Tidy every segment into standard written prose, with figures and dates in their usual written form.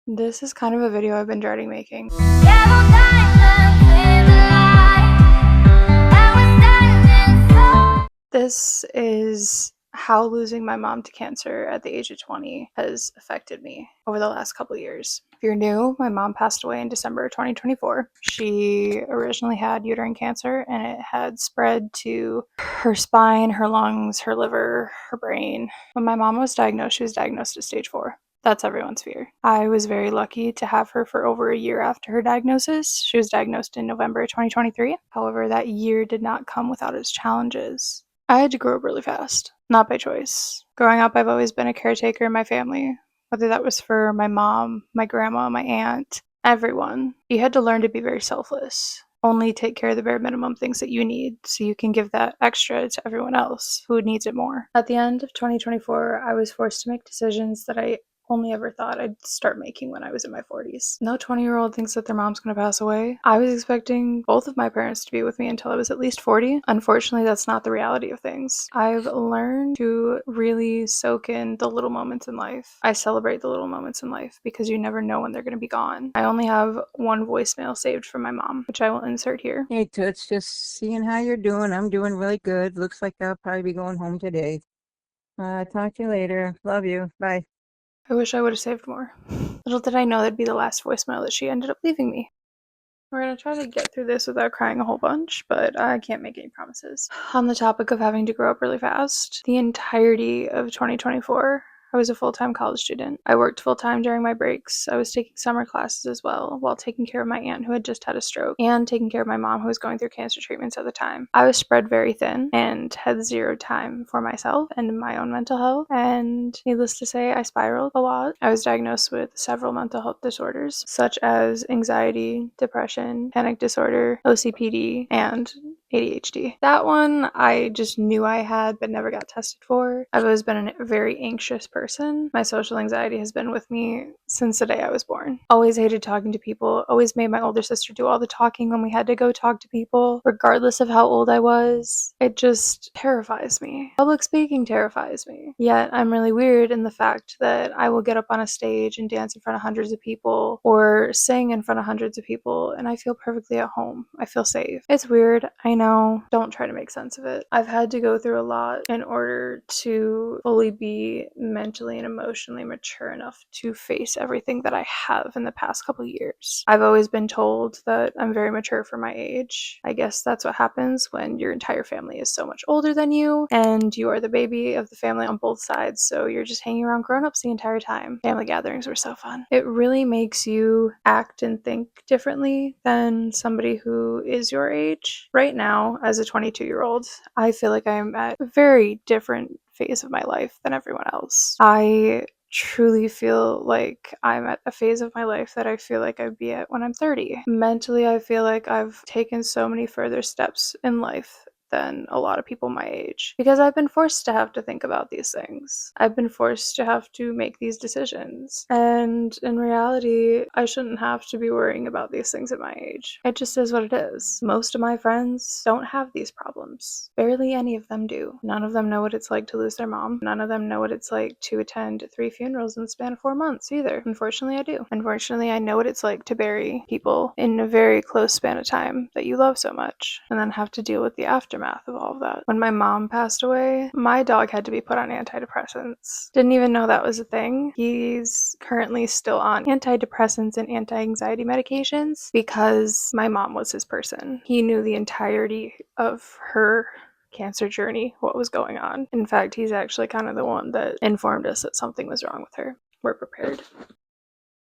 This is kind of a video I've been dreading making. This is how losing my mom to cancer at the age of 20 has affected me over the last couple of years. If you're new, my mom passed away in December 2024. She originally had uterine cancer and it had spread to her spine, her lungs, her liver, her brain. When my mom was diagnosed, she was diagnosed at stage 4. That's everyone's fear. I was very lucky to have her for over a year after her diagnosis. She was diagnosed in November 2023. However, that year did not come without its challenges. I had to grow up really fast, not by choice. Growing up, I've always been a caretaker in my family, whether that was for my mom, my grandma, my aunt, everyone. You had to learn to be very selfless. Only take care of the bare minimum things that you need so you can give that extra to everyone else who needs it more. At the end of 2024, I was forced to make decisions that I only ever thought I'd start making when I was in my 40s. No 20-year-old thinks that their mom's gonna pass away. I was expecting both of my parents to be with me until I was at least 40. Unfortunately, that's not the reality of things. I've learned to really soak in the little moments in life. I celebrate the little moments in life because you never know when they're gonna be gone. I only have one voicemail saved from my mom, which I will insert here. Hey, Toots, just seeing how you're doing. I'm doing really good. Looks like I'll probably be going home today. Talk to you later. Love you. Bye. I wish I would have saved more. Little did I know that'd be the last voicemail that she ended up leaving me. We're going to try to get through this without crying a whole bunch, but I can't make any promises. On the topic of having to grow up really fast, the entirety of 2024, I was a full-time college student. I worked full-time during my breaks. I was taking summer classes as well, while taking care of my aunt who had just had a stroke, and taking care of my mom who was going through cancer treatments at the time. I was spread very thin and had zero time for myself and my own mental health, and needless to say, I spiraled a lot. I was diagnosed with several mental health disorders, such as anxiety, depression, panic disorder, OCPD, and ADHD. That one I just knew I had but never got tested for. I've always been a very anxious person. My social anxiety has been with me since the day I was born. Always hated talking to people, always made my older sister do all the talking when we had to go talk to people, regardless of how old I was. It just terrifies me. Public speaking terrifies me. Yet I'm really weird in the fact that I will get up on a stage and dance in front of hundreds of people or sing in front of hundreds of people and I feel perfectly at home. I feel safe. It's weird, I know. Don't try to make sense of it. I've had to go through a lot in order to fully be mentally and emotionally mature enough to face everything that I have in the past couple years. I've always been told that I'm very mature for my age. I guess that's what happens when your entire family is so much older than you and you are the baby of the family on both sides, so you're just hanging around grown-ups the entire time. Family gatherings were so fun. It really makes you act and think differently than somebody who is your age. Right now, as a 22-year-old, I feel like I'm at a very different phase of my life than everyone else. I truly feel like I'm at a phase of my life that I feel like I'd be at when I'm 30. Mentally, I feel like I've taken so many further steps in life than a lot of people my age because I've been forced to have to think about these things. I've been forced to have to make these decisions. And in reality, I shouldn't have to be worrying about these things at my age. It just is what it is. Most of my friends don't have these problems. Barely any of them do. None of them know what it's like to lose their mom. None of them know what it's like to attend 3 funerals in the span of 4 months either. Unfortunately, I do. Unfortunately, I know what it's like to bury people in a very close span of time that you love so much and then have to deal with the aftermath of all of that. When my mom passed away, my dog had to be put on antidepressants. Didn't even know that was a thing. He's currently still on antidepressants and anti-anxiety medications because my mom was his person. He knew the entirety of her cancer journey, what was going on. In fact, he's actually kind of the one that informed us that something was wrong with her. We're prepared.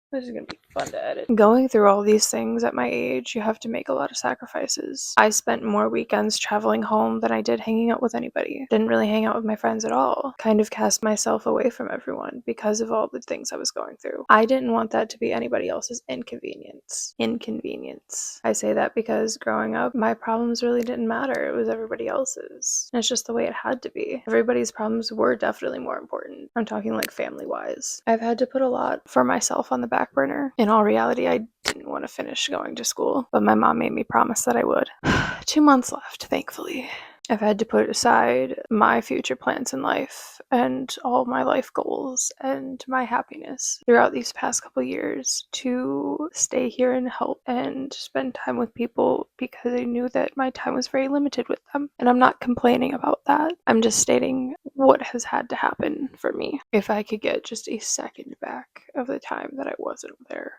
This is going to be fun to edit. Going through all these things at my age, you have to make a lot of sacrifices. I spent more weekends traveling home than I did hanging out with anybody. Didn't really hang out with my friends at all. Kind of cast myself away from everyone because of all the things I was going through. I didn't want that to be anybody else's inconvenience. I say that because growing up, my problems really didn't matter. It was everybody else's. And it's just the way it had to be. Everybody's problems were definitely more important. I'm talking like family-wise. I've had to put a lot for myself on the back burner. In all reality, I didn't want to finish going to school, but my mom made me promise that I would. 2 months left, thankfully. I've had to put aside my future plans in life and all my life goals and my happiness throughout these past couple years to stay here and help and spend time with people because I knew that my time was very limited with them. And I'm not complaining about that. I'm just stating what has had to happen for me. If I could get just a second back of the time that I wasn't there,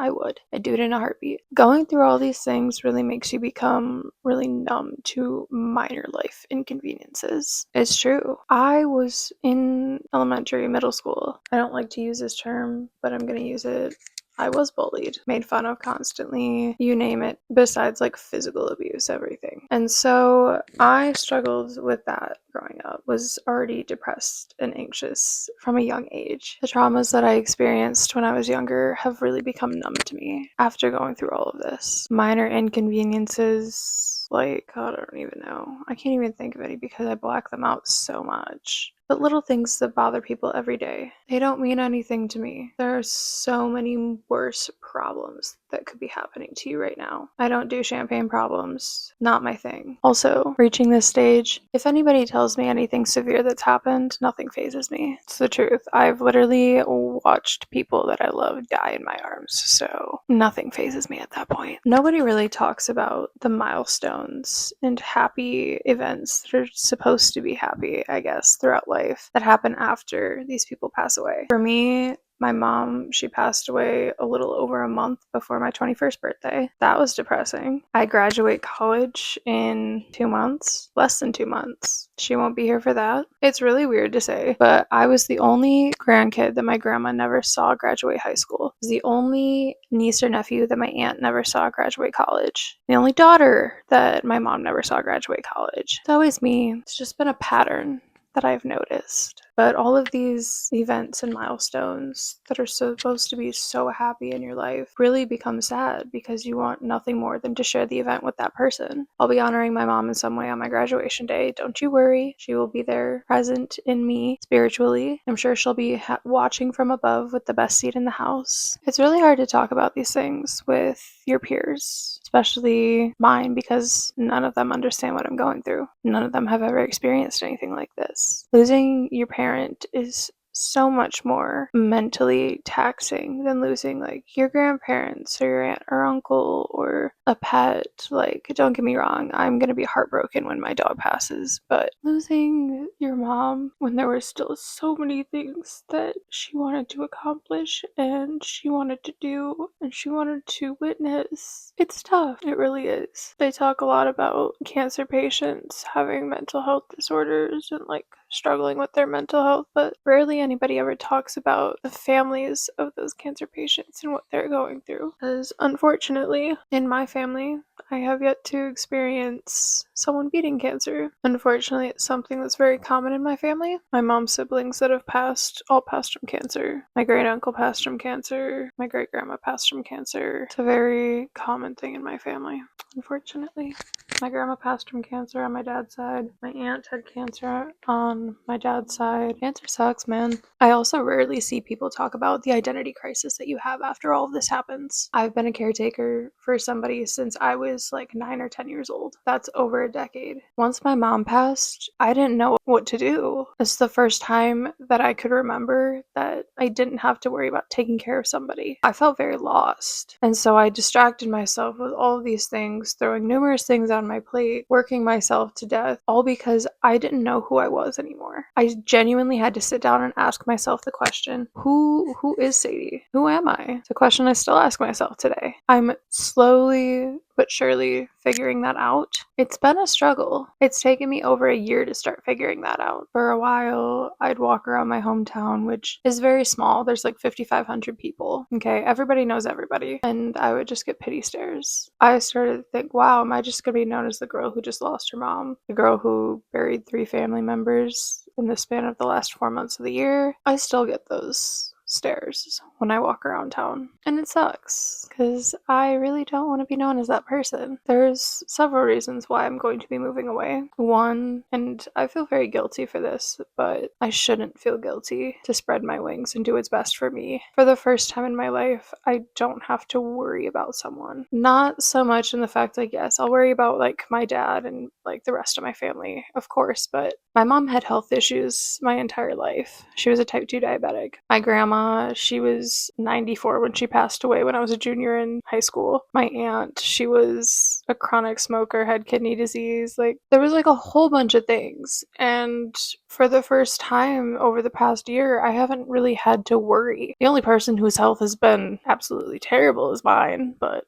I would. I'd do it in a heartbeat. Going through all these things really makes you become really numb to minor life inconveniences. It's true. I was in elementary, middle school. I don't like to use this term, but I'm going to use it. I was bullied, made fun of constantly, you name it, besides like physical abuse, everything. And so I struggled with that growing up, was already depressed and anxious from a young age. The traumas that I experienced when I was younger have really become numb to me after going through all of this. Minor inconveniences, like, I don't even know. I can't even think of any because I black them out so much. But little things that bother people every day, they don't mean anything to me. There are so many worse problems that could be happening to you right now. I don't do champagne problems. Not my thing. Also, reaching this stage, if anybody tells me anything severe that's happened, nothing phases me. It's the truth. I've literally watched people that I love die in my arms, so nothing phases me at that point. Nobody really talks about the milestones and happy events that are supposed to be happy, I guess, throughout life that happen after these people pass away. For me, my mom, she passed away a little over a month before my 21st birthday. That was depressing. I graduate college in 2 months, less than 2 months. She won't be here for that. It's really weird to say, but I was the only grandkid that my grandma never saw graduate high school. I was the only niece or nephew that my aunt never saw graduate college. The only daughter that my mom never saw graduate college. It's always me. It's just been a pattern that I've noticed. But all of these events and milestones that are supposed to be so happy in your life really become sad because you want nothing more than to share the event with that person. I'll be honoring my mom in some way on my graduation day. Don't you worry. She will be there present in me spiritually. I'm sure she'll be watching from above with the best seat in the house. It's really hard to talk about these things with your peers, especially mine, because none of them understand what I'm going through. None of them have ever experienced anything like this. Losing your parent is so much more mentally taxing than losing like your grandparents or your aunt or uncle or a pet. Like, don't get me wrong, I'm gonna be heartbroken when my dog passes, but losing your mom when there were still so many things that she wanted to accomplish and she wanted to do and she wanted to witness, it's tough. It really is. They talk a lot about cancer patients having mental health disorders and like struggling with their mental health, but rarely anybody ever talks about the families of those cancer patients and what they're going through. Because unfortunately, in my family, I have yet to experience someone beating cancer. Unfortunately, it's something that's very common in my family. My mom's siblings that have passed all passed from cancer. My great uncle passed from cancer. My great grandma passed from cancer. It's a very common thing in my family, unfortunately. My grandma passed from cancer on my dad's side. My aunt had cancer on my dad's side. Cancer sucks, man. I also rarely see people talk about the identity crisis that you have after all of this happens. I've been a caretaker for somebody since I was like 9 or 10 years old. That's over a decade. Once my mom passed, I didn't know what to do. It's the first time that I could remember that I didn't have to worry about taking care of somebody. I felt very lost. And so I distracted myself with all of these things, throwing numerous things on my plate, working myself to death, all because I didn't know who I was anymore. I genuinely had to sit down and ask myself the question, who is Sadie? Who am I? It's a question I still ask myself today. I'm slowly but surely figuring that out. It's been a struggle. It's taken me over a year to start figuring that out. For a while, I'd walk around my hometown, which is very small. There's like 5,500 people. Okay, everybody knows everybody. And I would just get pity stares. I started to think, wow, am I just going to be known as the girl who just lost her mom? The girl who buried 3 family members in the span of the last 4 months of the year? I still get those stairs when I walk around town. And it sucks because I really don't want to be known as that person. There's several reasons why I'm going to be moving away. One, and I feel very guilty for this, but I shouldn't feel guilty to spread my wings and do what's best for me. For the first time in my life, I don't have to worry about someone. Not so much in the fact, like, yes, I'll worry about like my dad and like the rest of my family, of course, but my mom had health issues my entire life. She was a type 2 diabetic. My grandma, she was 94 when she passed away when I was a junior in high school. My aunt, she was a chronic smoker, had kidney disease. Like, there was like a whole bunch of things. And for the first time over the past year, I haven't really had to worry. The only person whose health has been absolutely terrible is mine, but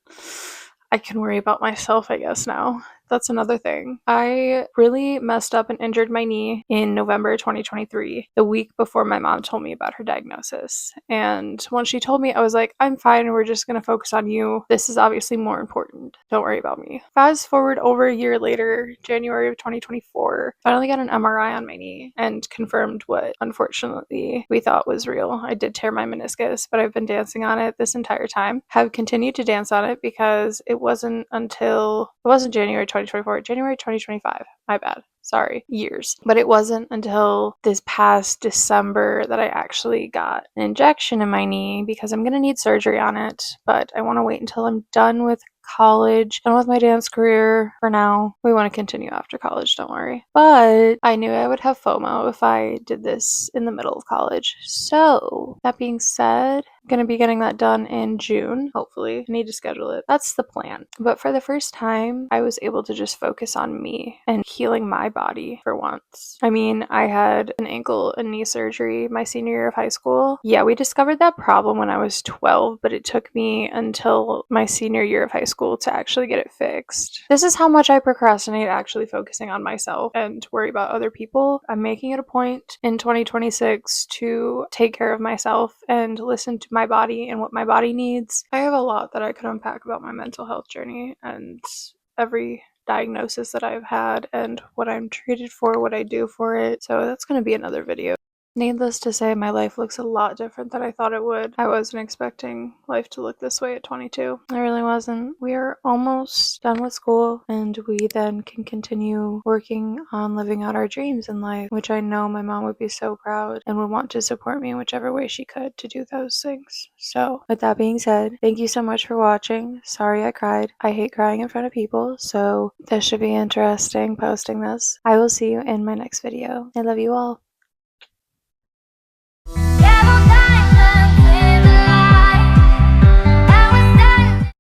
I can worry about myself, I guess, now. That's another thing. I really messed up and injured my knee in November 2023, the week before my mom told me about her diagnosis. And when she told me, I was like, I'm fine. We're just going to focus on you. This is obviously more important. Don't worry about me. Fast forward over a year later, January of 2024, finally got an MRI on my knee and confirmed what, unfortunately, we thought was real. I did tear my meniscus, but I've been dancing on it this entire time. Have continued to dance on it because it wasn't January 2024, January 2025. My bad. Sorry, years. But it wasn't until this past December that I actually got an injection in my knee because I'm going to need surgery on it. But I want to wait until I'm done with college, done with my dance career for now. We want to continue after college, don't worry. But I knew I would have FOMO if I did this in the middle of college. So, that being said, I'm going to be getting that done in June, hopefully. I need to schedule it. That's the plan. But for the first time, I was able to just focus on me and healing my body for once. I mean, I had an ankle and knee surgery my senior year of high school. Yeah, we discovered that problem when I was 12, but it took me until my senior year of high school to actually get it fixed. This is how much I procrastinate actually focusing on myself and worry about other people. I'm making it a point in 2026 to take care of myself and listen to my body and what my body needs. I have a lot that I could unpack about my mental health journey and every diagnosis that I've had and what I'm treated for, what I do for it. So that's going to be another video. Needless to say, my life looks a lot different than I thought it would. I wasn't expecting life to look this way at 22. I really wasn't. We are almost done with school, and we then can continue working on living out our dreams in life, which I know my mom would be so proud and would want to support me in whichever way she could to do those things. So, with that being said, thank you so much for watching. Sorry I cried. I hate crying in front of people, so this should be interesting posting this. I will see you in my next video. I love you all.